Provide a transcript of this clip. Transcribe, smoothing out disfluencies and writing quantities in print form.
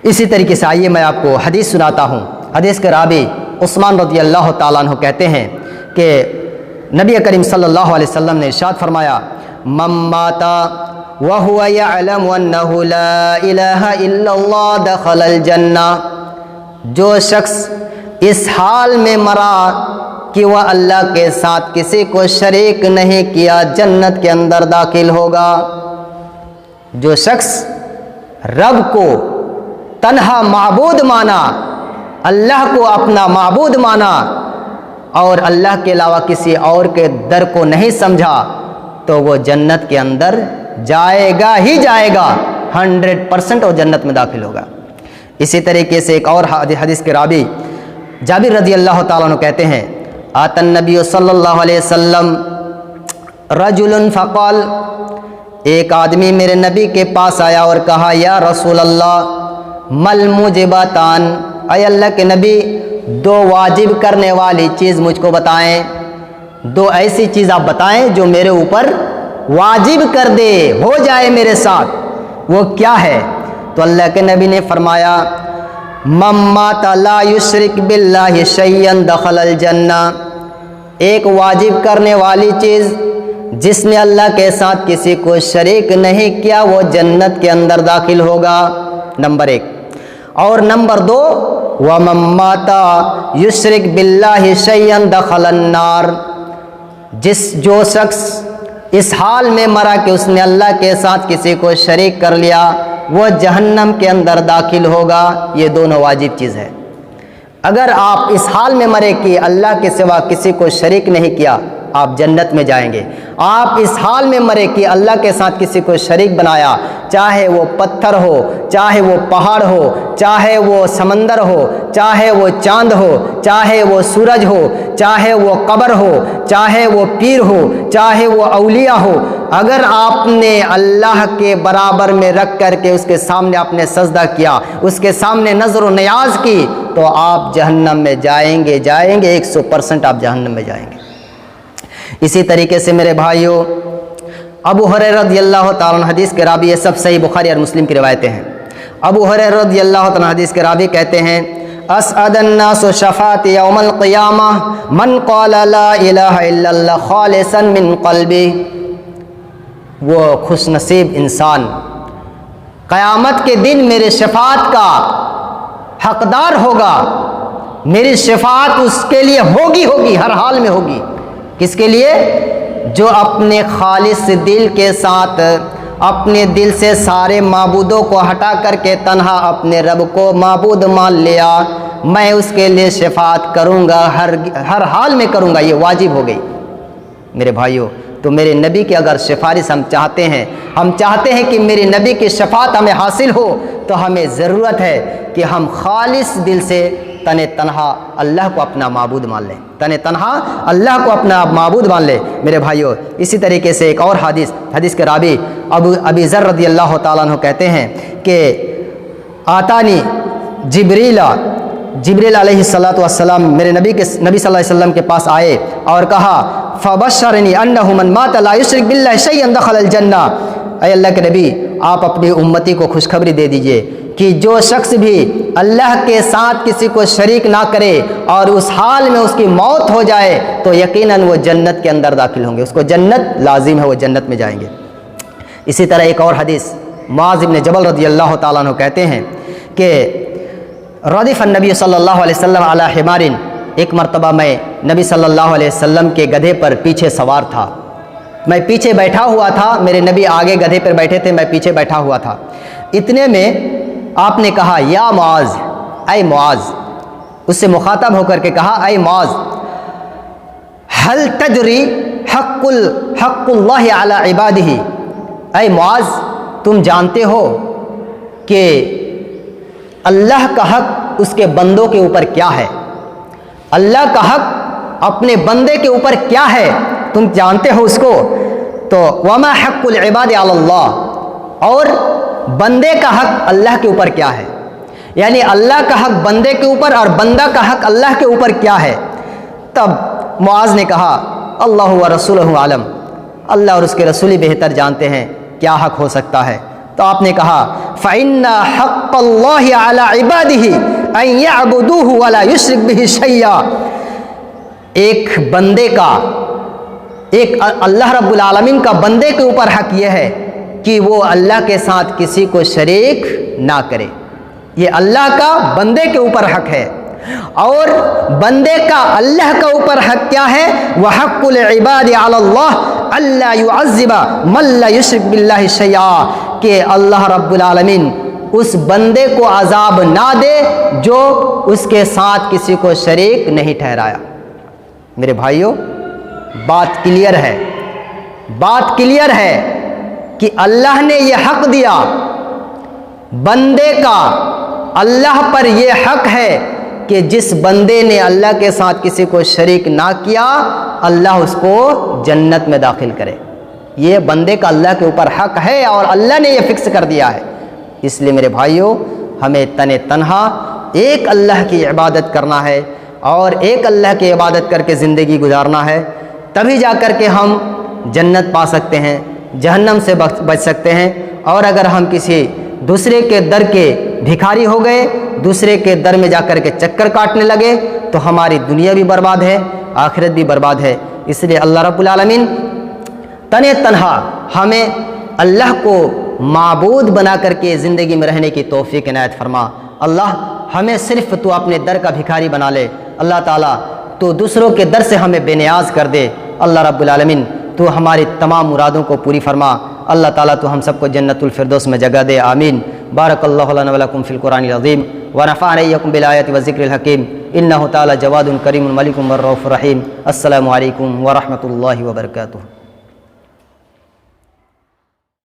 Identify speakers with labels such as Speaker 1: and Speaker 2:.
Speaker 1: اسی طریقے سے آئیے میں آپ کو حدیث سناتا ہوں۔ حدیث کے راوی عثمان رضی اللہ تعالیٰ عنہ کہتے ہیں کہ نبی کریم صلی اللہ علیہ وسلم نے ارشاد فرمایا، من مات وهو يعلم انه لا الہ الا اللہ دخل الجنہ، جو شخص اس حال میں مرا کہ وہ اللہ کے ساتھ کسی کو شریک نہیں کیا، جنت کے اندر داخل ہوگا۔ جو شخص رب کو تنہا معبود مانا، اللہ کو اپنا معبود مانا اور اللہ کے علاوہ کسی اور کے در کو نہیں سمجھا، تو وہ جنت کے اندر جائے گا ہی جائے گا، 100% وہ جنت میں داخل ہوگا۔ اسی طریقے سے ایک اور حدیث کے راوی جابر رضی اللہ تعالیٰ عنہ کہتے ہیں، آتا النبی صلی اللہ علیہ وسلم رجل فقال، ایک آدمی میرے نبی کے پاس آیا اور کہا، یا رسول اللہ مل موجباتان، اے اللہ کے نبی دو واجب کرنے والی چیز مجھ کو بتائیں، دو ایسی چیز آپ بتائیں جو میرے اوپر واجب کر دے، ہو جائے میرے ساتھ، وہ کیا ہے؟ تو اللہ کے نبی نے فرمایا، من مات لا یشرک باللہ شیئا دخل الجنہ، ایک واجب کرنے والی چیز جس نے اللہ کے ساتھ کسی کو شریک نہیں کیا، وہ جنت کے اندر داخل ہوگا، نمبر 1۔ اور نمبر 2، وَمَن مَّاتَ یشرک بِاللَّهِ شَیْئًا دَخَلَ النَّارِ، جو شخص اس حال میں مرا کہ اس نے اللہ کے ساتھ کسی کو شریک کر لیا، وہ جہنم کے اندر داخل ہوگا۔ یہ دونوں واجب چیز ہے۔ اگر آپ اس حال میں مرے کہ اللہ کے سوا کسی کو شریک نہیں کیا، آپ جنت میں جائیں گے۔ آپ اس حال میں مرے کہ اللہ کے ساتھ کسی کو شریک بنایا، چاہے وہ پتھر ہو، چاہے وہ پہاڑ ہو، چاہے وہ سمندر ہو، چاہے وہ چاند ہو، چاہے وہ سورج ہو، چاہے وہ قبر ہو، چاہے وہ پیر ہو، چاہے وہ اولیاء ہو، اگر آپ نے اللہ کے برابر میں رکھ کر کے اس کے سامنے آپ نے سجدہ کیا، اس کے سامنے نظر و نیاز کی، تو آپ جہنم میں جائیں گے، 100% آپ جہنم میں جائیں گے۔ اسی طریقے سے میرے بھائیوں، ابو ہریرہ رضی اللہ تعالیٰ عنہ حدیث کے راوی، یہ سب صحیح بخاری اور مسلم کی روایتیں ہیں۔ ابو ہریرہ رضی اللہ تعالیٰ عنہ حدیث کے راوی کہتے ہیں، اسعد الناس شفاعت یوم القیامہ من قال لا الہ الا اللہ خالصا من قلبی، وہ خوش نصیب انسان قیامت کے دن میرے شفاعت کا حقدار ہوگا، میری شفاعت اس کے لیے ہوگی، ہر حال میں ہوگی۔ کس کے لیے؟ جو اپنے خالص دل کے ساتھ اپنے دل سے سارے معبودوں کو ہٹا کر کے تنہا اپنے رب کو معبود مان لیا، میں اس کے لیے شفاعت کروں گا، ہر حال میں کروں گا، یہ واجب ہو گئی۔ میرے بھائیوں، تو میرے نبی کی اگر سفارش ہم چاہتے ہیں کہ میرے نبی کی شفاعت ہمیں حاصل ہو، تو ہمیں ضرورت ہے کہ ہم خالص دل سے تنہا اللہ کو اپنا معبود مان لیں، تنہا اللہ کو اپنا معبود مان لیں میرے بھائیوں۔ اسی طریقے سے ایک اور حدیث کے راوی ابی ذر رضی اللہ تعالیٰ عنہ کہتے ہیں کہ آتانی جبریل علیہ الصلوۃ والسلام میرے نبی صلی اللہ علیہ وسلم کے پاس آئے اور کہا، فبشرنی انہ من مات لا یشرک باللہ شیئا دخل الجنہ، اے اللہ کے نبی آپ اپنی امتی کو خوشخبری دے دیجئے کہ جو شخص بھی اللہ کے ساتھ کسی کو شریک نہ کرے اور اس حال میں اس کی موت ہو جائے تو یقیناً وہ جنت کے اندر داخل ہوں گے، اس کو جنت لازم ہے، وہ جنت میں جائیں گے۔ اسی طرح ایک اور حدیث معاذ بن جبل رضی اللہ تعالیٰ عنہ کہتے ہیں کہ ردف النبی صلی اللہ علیہ وسلم علی حمار، ایک مرتبہ میں نبی صلی اللہ علیہ وسلم کے گدھے پر پیچھے سوار تھا، میں پیچھے بیٹھا ہوا تھا، میرے نبی آگے گدھے پر بیٹھے تھے، میں پیچھے بیٹھا ہوا تھا۔ اتنے میں آپ نے کہا، یا معاذ، اے معاذ، اس سے مخاطب ہو کر کے کہا، اے معاذ، هل تدری حق اللہ علی عبادہ، اے معاذ تم جانتے ہو کہ اللہ کا حق اس کے بندوں کے اوپر کیا ہے؟ اللہ کا حق اپنے بندے کے اوپر کیا ہے، تم جانتے ہو اس کو؟ تو وما حق العباد علی اللہ، اور بندے کا حق اللہ کے اوپر کیا ہے، یعنی اللہ کا حق بندے کے اوپر اور بندہ کا حق اللہ کے اوپر کیا ہے؟ تب معاذ نے کہا، اللہ و رسولہ عالم، اللہ اور اس کے رسول بہتر جانتے ہیں کیا حق ہو سکتا ہے۔ تو آپ نے کہا فَإِنَّ حَقَّ اللَّهِ عَلَى عِبَادِهِ أَن يَعْبُدُوهُ وَلَا يُشْرِكْ بِهِ شَيْئًا، ایک بندے کا، ایک اللہ رب العالمین کا بندے کے اوپر حق یہ ہے کہ وہ اللہ کے ساتھ کسی کو شریک نہ کرے. یہ اللہ کا بندے کے اوپر حق ہے. اور بندے کا اللہ کے اوپر حق کیا ہے؟ وَحَقُّ الْعِبَادِ عَلَى اللَّهِ أَلَّا يُعَذِّبَ مَن لَّا يُشْرِكْ بِاللَّهِ شَيْئًا، کہ اللہ رب العالمین اس بندے کو عذاب نہ دے جو اس کے ساتھ کسی کو شریک نہیں ٹھہرایا. میرے بھائیوں، بات کلیئر ہے، بات کلیئر ہے کہ اللہ نے یہ حق دیا بندے کا. اللہ پر یہ حق ہے کہ جس بندے نے اللہ کے ساتھ کسی کو شریک نہ کیا، اللہ اس کو جنت میں داخل کرے. یہ بندے کا اللہ کے اوپر حق ہے اور اللہ نے یہ فکس کر دیا ہے. اس لیے میرے بھائیوں، ہمیں تنہا ایک اللہ کی عبادت کرنا ہے اور ایک اللہ کی عبادت کر کے زندگی گزارنا ہے. تبھی جا کر کے ہم جنت پا سکتے ہیں، جہنم سے بچ سکتے ہیں. اور اگر ہم کسی دوسرے کے در کے بھکاری ہو گئے، دوسرے کے در میں جا کر کے چکر کاٹنے لگے، تو ہماری دنیا بھی برباد ہے، آخرت بھی برباد ہے. اس لیے اللہ رب العالمین تنہا ہمیں اللہ کو معبود بنا کر کے زندگی میں رہنے کی توفیق عنایت فرما. اللہ ہمیں صرف تو اپنے در کا بھکاری بنا لے. اللہ تعالیٰ تو دوسروں کے در سے ہمیں بے نیاز کر دے. اللہ رب العالمین تو ہماری تمام مرادوں کو پوری فرما. اللہ تعالیٰ تو ہم سب کو جنت الفردوس میں جگہ دے. آمین. بارک اللہ لنا ولکم فی القرآن العظیم ونفعنی ایکم بالآیات والذکر الحکیم. انہ تعالیٰ جواد کریم ملک الرؤوف الرحیم. السلام علیکم ورحمۃ اللہ وبرکاتہ.